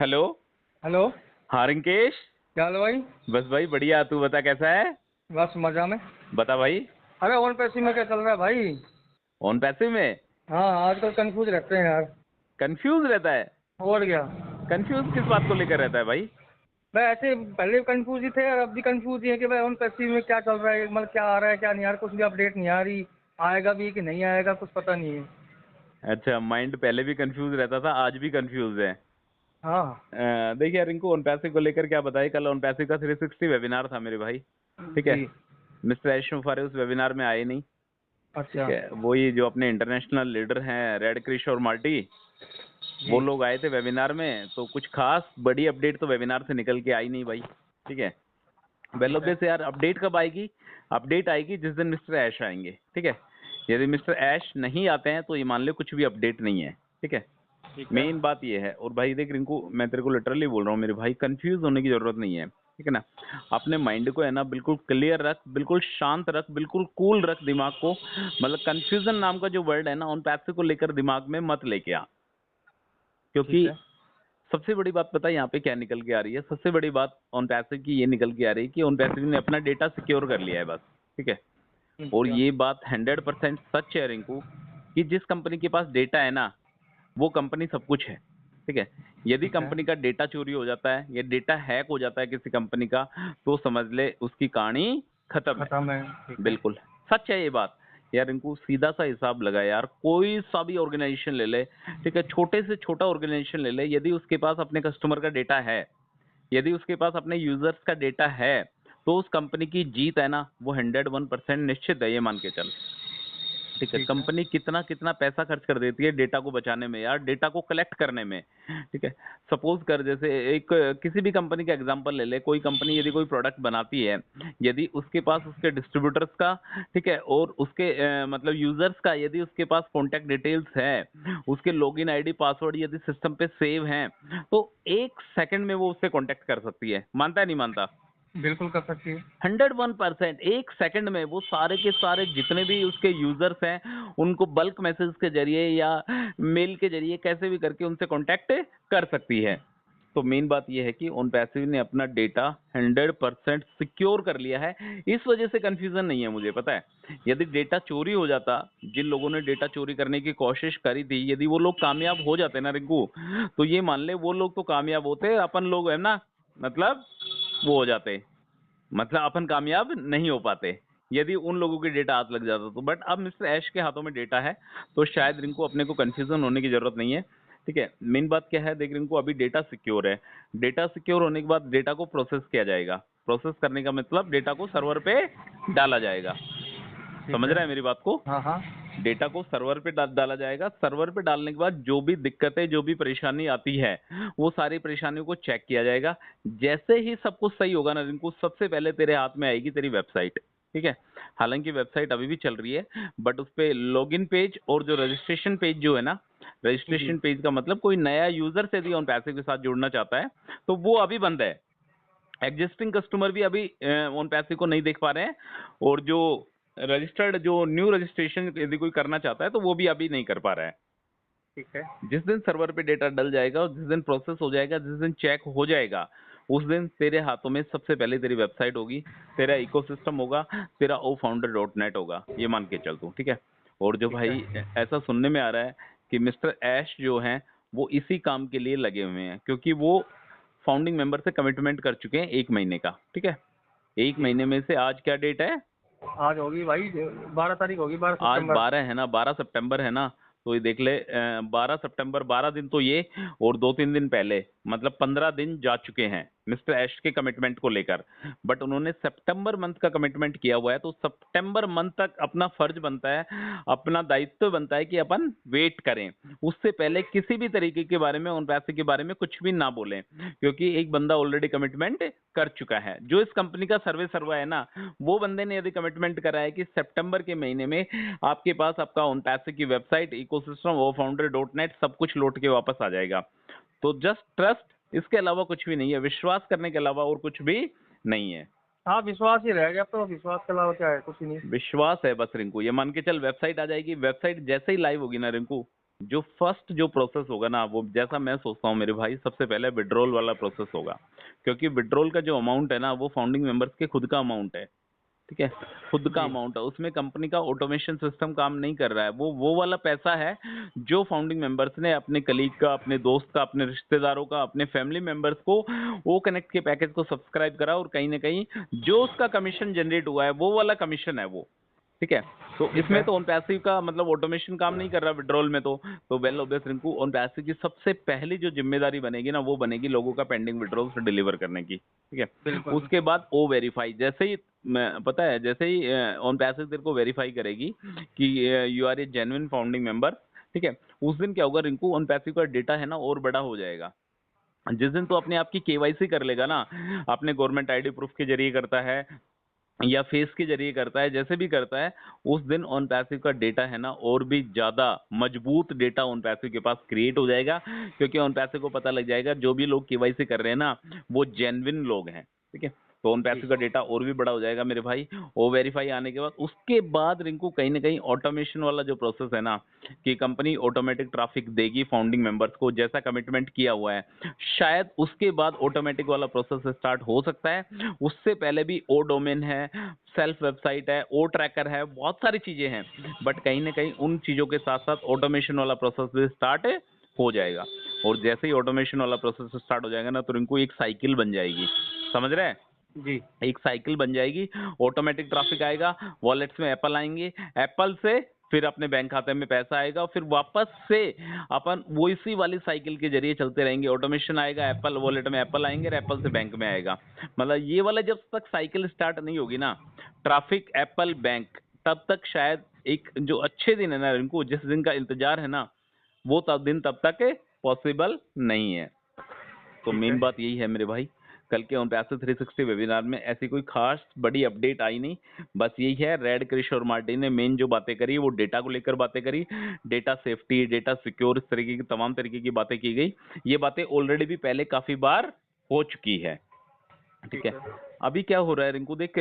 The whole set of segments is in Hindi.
हेलो। हेलो। हाँ रिंकेश। क्या हाल है भाई? बस भाई बढ़िया, तू बता कैसा है। बस मजा में। बता भाई। अरे ओन पैसी में क्या चल रहा है भाई? ऑन पैसे में हाँ, आजकल कंफ्यूज रहते हैं यार। कंफ्यूज रहता है। और क्या। कंफ्यूज किस बात को लेकर रहता है भाई। भाई ऐसे पहले भी कंफ्यूज ही थे और अब भी कंफ्यूज ही है कि भाई ओन पैसी में क्या चल रहा है, मतलब क्या आ रहा है क्या नहीं आ रहा, कुछ भी अपडेट नहीं आ रही। आएगा भी कि नहीं आएगा कुछ पता नहीं है। अच्छा, माइंड पहले भी कंफ्यूज रहता था, आज भी कंफ्यूज है। हाँ। देखिए रिंकू, ऑन पैसे को लेकर क्या बताए, कल ऑन पैसे का 360 वेबिनार था मेरे भाई। ठीक है। जी। मिस्टर एश मुफारे उस वेबिनार में आए नहीं। ठीक अच्छा। है, वही जो अपने इंटरनेशनल लीडर हैं रेड क्रिश और मार्टी, वो जी। लोग आए थे वेबिनार में, तो कुछ खास बड़ी अपडेट तो वेबिनार से निकल के आई नहीं भाई। ठीक है। वेल ठीक है। ऑब्वियस यार, अपडेट कब आएगी। अपडेट आएगी जिस दिन मिस्टर ऐश आएंगे। ठीक है। यदि मिस्टर ऐश नहीं आते हैं तो ये मान लो कुछ भी अपडेट नहीं है। ठीक है। ठीक है। मेन बात ये है, और भाई देख रिंकू, मैं तेरे को लिटरली बोल रहा हूँ मेरे भाई, कंफ्यूज होने की जरूरत नहीं है। ठीक है ना। अपने माइंड को है ना बिल्कुल क्लियर रख, बिल्कुल शांत रख, बिल्कुल कूल रख दिमाग को। मतलब कंफ्यूजन नाम का जो वर्ड है ना, उन पैसे को लेकर दिमाग में मत लेके आ। क्योंकि ठीक है। सबसे बड़ी बात पता है यहाँ पे क्या निकल के आ रही है, सबसे बड़ी बात ऑन पैसिव की ये निकल के आ रही है कि ऑन पैसिव ने अपना डेटा सिक्योर कर लिया है बस। ठीक है। और अच्छा। ये बात 100% सच है रिंकू, कि जिस कंपनी के पास डेटा है ना, वो कंपनी सब कुछ है। ठीक है। यदि ठीक है। कंपनी का डेटा चोरी हो जाता है या डेटा हैक हो जाता है किसी कंपनी का, तो समझ ले उसकी कहानी खत्म है। खत्म है। ठीक है। बिल्कुल सच है ये बात। यार इनको सीधा सा हिसाब लगा यार, कोई सा भी ऑर्गेनाइजेशन ले ले। ठीक है, छोटे से छोटा ऑर्गेनाइजेशन ले ले, यदि उसके पास अपने कस्टमर का डेटा है, यदि उसके पास अपने यूजर्स का डेटा है, तो उस कंपनी की जीत है ना, वो 101% निश्चित है, ये मान के चल। ठीक है। ठीक है। कंपनी कितना कितना पैसा खर्च कर देती है डेटा को बचाने में यार, डेटा को कलेक्ट करने में। ठीक है। सपोज कर, जैसे एक किसी भी कंपनी का एग्जांपल ले ले, कोई कंपनी यदि कोई प्रोडक्ट बनाती है, यदि उसके पास उसके डिस्ट्रीब्यूटर्स का, ठीक है, और उसके मतलब यूजर्स का यदि उसके पास कॉन्टैक्ट डिटेल्स है, उसके लॉगिन आईडी पासवर्ड यदि सिस्टम पे सेव हैं, तो 1 सेकंड में वो उससे कॉन्टैक्ट कर सकती है। मानता है नहीं मानता। बिल्कुल कर सकती है। 101%, 1 सेकंड में वो सारे के सारे जितने भी उसके यूजर्स हैं, उनको बल्क मैसेज के जरिए या मेल के जरिए कैसे भी करके उनसे कांटेक्ट कर सकती है। तो मेन बात यह है कि ऑन पैसिव ने अपना डेटा 100% सिक्योर कर लिया है। इस वजह से कंफ्यूजन नहीं है मुझे, पता है। यदि डेटा चोरी हो जाता, जिन लोगों ने डेटा चोरी करने की कोशिश करी थी, यदि वो लोग कामयाब हो जाते ना रिंकू, तो ये मान ले वो लोग तो कामयाब होते, अपन लोग है ना, मतलब वो हो जाते, मतलब अपन कामयाब नहीं हो पाते यदि उन लोगों के डेटा हाथ लग जाता तो। बट अब मिस्टर ऐश के हाथों में डेटा है, तो शायद इनको अपने को कंफ्यूजन होने की जरूरत नहीं है। ठीक है। मेन बात क्या है, देख इनको अभी डेटा सिक्योर है। डेटा सिक्योर होने के बाद डेटा को प्रोसेस किया जाएगा। प्रोसेस करने का मतलब डेटा को सर्वर पे डाला जाएगा। ठीक समझ है। रहा है मेरी बात को। हाँ हाँ। डेटा को सर्वर पे डाला जाएगा। सर्वर पे डालने के बाद जो भी दिक्कतें, जो भी परेशानी आती है, वो सारी परेशानियों को चेक किया जाएगा। जैसे ही सब कुछ सही होगा ना रिंकू, सबसे पहले तेरे हाथ में आएगी तेरी वेबसाइट। ठीक है। हालांकि वेबसाइट अभी भी चल रही है, बट उस पे लॉगिन पेज और जो रजिस्ट्रेशन पेज जो है ना, जी। रजिस्ट्रेशन पेज का मतलब कोई नया यूजर से यदि ऑन पैसे के साथ जुड़ना चाहता है, तो वो अभी बंद है। एग्जिस्टिंग कस्टमर भी अभी ऑन पैसे को नहीं देख पा रहे हैं, और जो रजिस्टर्ड, जो न्यू रजिस्ट्रेशन यदि कोई करना चाहता है, तो वो भी अभी नहीं कर पा रहा है। ठीक है। जिस दिन सर्वर पे डेटा डल जाएगा और जिस दिन प्रोसेस हो जाएगा, जिस दिन चेक हो जाएगा, उस दिन तेरे हाथों में सबसे पहले तेरी वेबसाइट होगी, तेरा इकोसिस्टम होगा, तेरा ओ फाउंडर डॉट नेट होगा, ये मान के चल तू। ठीक है। और जो ठीक है। भाई ऐसा सुनने में आ रहा है कि मिस्टर ऐश जो हैं, वो इसी काम के लिए लगे हुए हैं, क्योंकि वो फाउंडिंग मेंबर से कमिटमेंट कर चुके हैं 1 महीने का। ठीक है। एक जी। महीने में से आज क्या डेट है, आज होगी भाई, 12 तारीख होगी, बारह आज सितंबर 12 है ना, 12 सितंबर है ना। तो ये देख ले, 12 सितंबर, 12 दिन तो ये, और 2-3 दिन पहले, मतलब 15 दिन जा चुके हैं मिस्टर ऐश के कमिटमेंट को लेकर। बट उन्होंने सितंबर मंथ का कमिटमेंट किया हुआ है, तो सितंबर मंथ तक अपना फर्ज बनता है, अपना दायित्व बनता है कि अपन वेट करें। उससे पहले किसी भी तरीके के बारे में, उन पैसे के बारे में कुछ भी ना बोलें, क्योंकि एक बंदा ऑलरेडी कमिटमेंट कर चुका है। जो इस कंपनी का सर्वे सर्वा है ना, वो बंदे ने यदि कमिटमेंट करा है कि सितंबर के महीने में आपके पास आपका उन पैसे की वेबसाइट, इकोसिस्टम, वो फाउंडर डॉट नेट सब कुछ लौट के वापस आ जाएगा। तो जस्ट ट्रस्ट, इसके अलावा कुछ भी नहीं है, विश्वास करने के अलावा और कुछ भी नहीं है। हाँ, विश्वास ही रह गया, अब तो विश्वास के अलावा क्या है, कुछ ही नहीं। विश्वास है बस रिंकू, ये मान के चल, वेबसाइट आ जाएगी। वेबसाइट जैसे ही लाइव होगी ना रिंकू, जो फर्स्ट जो प्रोसेस होगा ना, वो जैसा मैं सोचता हूँ मेरे भाई, सबसे पहले विड्रॉल वाला प्रोसेस होगा। क्योंकि विड्रॉल का जो अमाउंट है ना, वो फाउंडिंग मेंबर्स के खुद का अमाउंट है, ठीक है, खुद का जी। अमाउंट है, उसमें कंपनी का ऑटोमेशन सिस्टम काम नहीं कर रहा है। वो वाला पैसा है जो फाउंडिंग मेंबर्स ने अपने कलीग का, अपने दोस्त का, अपने रिश्तेदारों का, अपने फैमिली मेंबर्स को वो कनेक्ट के पैकेज को सब्सक्राइब करा, और कहीं ना कहीं जो उसका कमीशन जनरेट हुआ है वो वाला कमीशन है वो, ठीक है। तो ठीक इसमें है। तो ऑन पैसिव का मतलब ऑटोमेशन काम नहीं कर रहा विड्रॉल में, तो well obvious Rinku, on passive की सबसे पहली जो जिम्मेदारी बनेगी ना, वो बनेगी लोगों का पेंडिंग विड्रॉल्स डिलीवर करने की, ठीक है। बिल्कुल। उसके बाद ओ वेरीफाई, जैसे ही पता है, जैसे ही ऑन पैसिव तेरे को वेरीफाई करेगी कि you are a genuine founding member, ठीक है, उस दिन क्या होगा रिंकू, ऑन पैसिव का डेटा है ना और बड़ा हो जाएगा। जिस दिन तो अपने आप की केवाईसी कर लेगा ना, अपने गवर्नमेंट आईडी प्रूफ के जरिए करता है या फेस के जरिए करता है, जैसे भी करता है, उस दिन ऑन पैसिव का डेटा है ना और भी ज्यादा मजबूत डेटा ऑन पैसिव के पास क्रिएट हो जाएगा। क्योंकि ऑन पैसिव को पता लग जाएगा जो भी लोग केवाईसी कर रहे हैं ना, वो जेन्युइन लोग हैं, ठीक है। तो ऑन जी। पैसिव का डेटा और भी बड़ा हो जाएगा मेरे भाई। ओ वेरीफाई आने के बाद, उसके बाद रिंकू कहीं ना कहीं ऑटोमेशन वाला जो प्रोसेस है ना, कि कंपनी ऑटोमेटिक ट्रैफिक देगी फाउंडिंग मेंबर्स को, जैसा कमिटमेंट किया हुआ है, शायद उसके बाद ऑटोमेटिक वाला प्रोसेस स्टार्ट हो सकता है। उससे पहले भी ओ डोमेन है, सेल्फ वेबसाइट है, ओ ट्रैकर है, बहुत सारी चीजें हैं, बट कहीं ना कहीं उन चीजों के साथ साथ ऑटोमेशन वाला प्रोसेस भी स्टार्ट हो जाएगा। और जैसे ही ऑटोमेशन वाला प्रोसेस स्टार्ट हो जाएगा ना, तो इनको एक साइकिल बन जाएगी, समझ रहे हैं, जी। एक साइकिल बन जाएगी। ऑटोमेटिक ट्रैफिक आएगा, वॉलेट्स में एप्पल आएंगे, एप्पल से फिर अपने बैंक खाते में पैसा आएगा, और फिर वापस से अपन वो इसी वाली साइकिल के जरिए चलते रहेंगे। ऑटोमेशन आएगा, एप्पल वॉलेट में एप्पल आएंगे, और एप्पल से बैंक में आएगा। मतलब ये वाला जब तक साइकिल स्टार्ट नहीं होगी ना, ट्रैफिक एप्पल बैंक, तब तक शायद एक जो अच्छे दिन है ना इनको, जिस दिन का इंतजार है ना, वो तब दिन तब तक पॉसिबल नहीं है। तो ठीक मेन है। बात यही है मेरे भाई, कल के ऑन पैसे 360 वेबिनार में ऐसी कोई खास बड़ी अपडेट आई नहीं। बस यही है, रेड, क्रिश और मार्टिन ने मेन जो बातें करी वो डेटा को लेकर बातें करी, डेटा सेफ्टी, डेटा सिक्योर, इस तरीके की तमाम तरीके की बातें की गई। ये बातें ऑलरेडी भी पहले काफी बार हो चुकी है, ठीक ठीक है। है। अभी क्या हो रहा है रिंकू, देख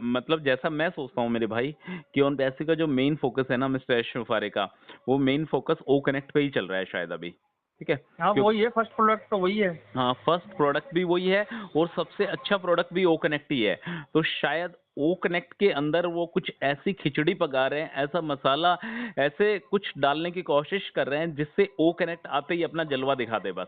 मतलब जैसा मैं सोचता हूँ मेरे भाई, कि ऑन पैसे का जो मेन फोकस है ना मिस्टर एश शुफारे का, वो मेन फोकस ओ कनेक्ट पे ही चल रहा है शायद अभी, ठीक है। हाँ, क्यों, वही है, फर्स्ट प्रोडक्ट तो वही है। हाँ, फर्स्ट प्रोडक्ट भी वही है, और सबसे अच्छा प्रोडक्ट भी ओ कनेक्ट ही है। तो शायद ओ कनेक्ट के अंदर वो कुछ ऐसी खिचड़ी पका रहे हैं, ऐसा मसाला, ऐसे कुछ डालने की कोशिश कर रहे हैं जिससे ओ कनेक्ट आते ही अपना जलवा दिखा दे बस।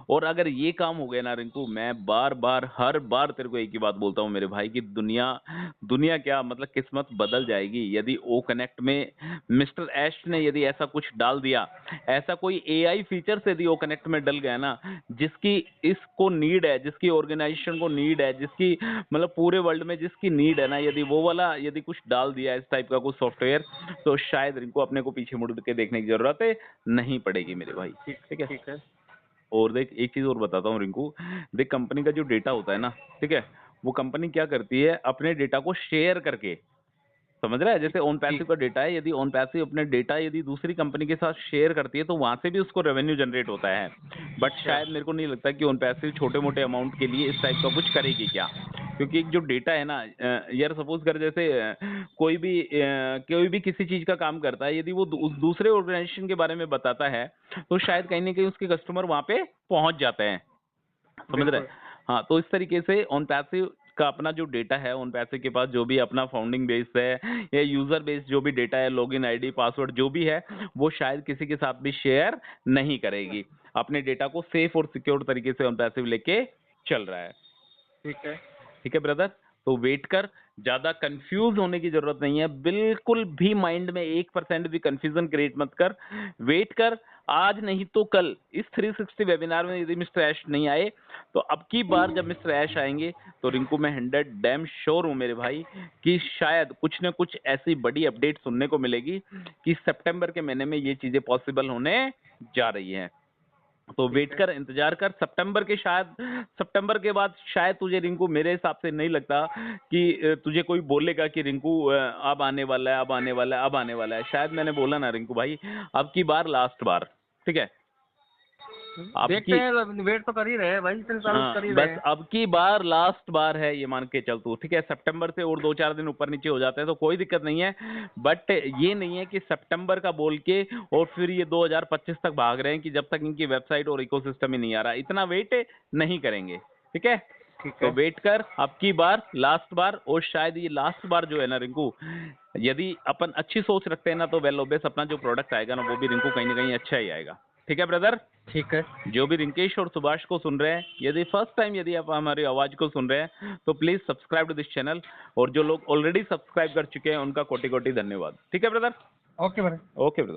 और अगर ये काम हो गया ना रिंकू, मैं बार बार हर बार तेरे को एक ही बात बोलता हूँ मेरे भाई, कि दुनिया दुनिया क्या मतलब किस्मत बदल जाएगी यदि ओ कनेक्ट में मिस्टर एश ने यदि ऐसा कुछ डाल दिया, ऐसा कोई एआई फीचर से यदि ओ कनेक्ट में डल गया ना, जिसकी इसको नीड है, जिसकी ऑर्गेनाइजेशन को नीड है, जिसकी मतलब पूरे वर्ल्ड में जिसकी नीड है ना, यदि वो वाला यदि कुछ डाल दिया इस टाइप का कुछ सॉफ्टवेयर, तो शायद इनको अपने को पीछे मुड़ के देखने की जरूरत नहीं पड़ेगी मेरे भाई, ठीक। ठीक है। ठीक है। और देख एक चीज और बताता हूँ रिंकू, देख कंपनी का जो डेटा होता है ना, ठीक है, वो कंपनी क्या करती है, अपने डेटा को शेयर करके, समझ रहा है, जैसे ऑन जी। पैसिव का डेटा है, यदि ऑन पैसिव अपने डेटा यदि दूसरी कंपनी के साथ शेयर करती है, तो वहां से भी उसको रेवेन्यू जनरेट होता है। बट अच्छा। शायद मेरे को नहीं लगता कि ऑन पैसिव छोटे मोटे अमाउंट के लिए इस टाइप का कुछ करेगी क्या। क्योंकि एक जो डेटा है ना, यार सपोज कर जैसे कोई भी किसी चीज का काम करता है, यदि वो दूसरे ऑर्गेनाइजेशन के बारे में बताता है, तो शायद कहीं ना कहीं उसके कस्टमर वहां पे पहुंच जाते हैं, समझ रहे हैं। बिल्कुल। हाँ, तो इस तरीके से ऑन पैसिव का अपना जो डेटा है, ऑन पैसिव के पास जो भी अपना फाउंडिंग बेस है या यूजर बेस जो भी डेटा है, लॉगिन आईडी, पासवर्ड जो भी है, वो शायद किसी के साथ भी शेयर नहीं करेगी। अपने डेटा को सेफ और सिक्योर तरीके से ऑन पैसिव लेके चल रहा है, ठीक है। ठीक है ब्रदर। तो वेट कर, ज्यादा कंफ्यूज होने की जरूरत नहीं है, बिल्कुल भी माइंड में 1% भी कंफ्यूजन क्रिएट मत कर। वेट कर, आज नहीं तो कल इस 360 वेबिनार में यदि मिस्टर ऐश नहीं आए, तो अब की बार जब मिस्टर ऐश आएंगे, तो रिंकू मैं 100 डैम श्योर हूं मेरे भाई, कि शायद कुछ न कुछ ऐसी बड़ी अपडेट सुनने को मिलेगी कि सितंबर के महीने में ये चीजें पॉसिबल होने जा रही हैं। तो ठीक वेट है। कर, इंतजार कर सितंबर के, शायद सितंबर के बाद शायद तुझे रिंकू, मेरे हिसाब से नहीं लगता कि तुझे कोई बोलेगा कि रिंकू अब आने वाला है, अब आने वाला है, अब आने वाला है। शायद मैंने बोला ना रिंकू भाई, अब की बार लास्ट बार, ठीक है। देखते हैं, वेट तो कर ही रहे हैं भाई, इतने साल हाँ, कर ही रहे बस हैं। अब की बार लास्ट बार है ये मान के चल तू, ठीक है। सितंबर से और 2-4 दिन ऊपर नीचे हो जाते हैं तो कोई दिक्कत नहीं है, बट ये नहीं है कि सितंबर का बोल के और फिर ये 2025 तक भाग रहे हैं कि जब तक इनकी वेबसाइट और इकोसिस्टम ही नहीं आ रहा। इतना वेट नहीं करेंगे, ठीक है। ठीक तो है। वेट कर, अब की बार लास्ट बार, और शायद ये लास्ट बार जो है ना रिंकू, यदि अपन अच्छी सोच रखते हैं ना तो वेल ओबेस अपना जो प्रोडक्ट आएगा ना वो भी रिंकू कहीं ना कहीं अच्छा ही आएगा, ठीक है ब्रदर। ठीक है। जो भी रिंकेश और सुभाष को सुन रहे हैं, यदि फर्स्ट टाइम यदि आप हमारी आवाज को सुन रहे हैं तो please subscribe to this channel, और जो लोग ऑलरेडी सब्सक्राइब कर चुके हैं उनका कोटि कोटि धन्यवाद, ठीक है ब्रदर। ओके भाई। Okay brother.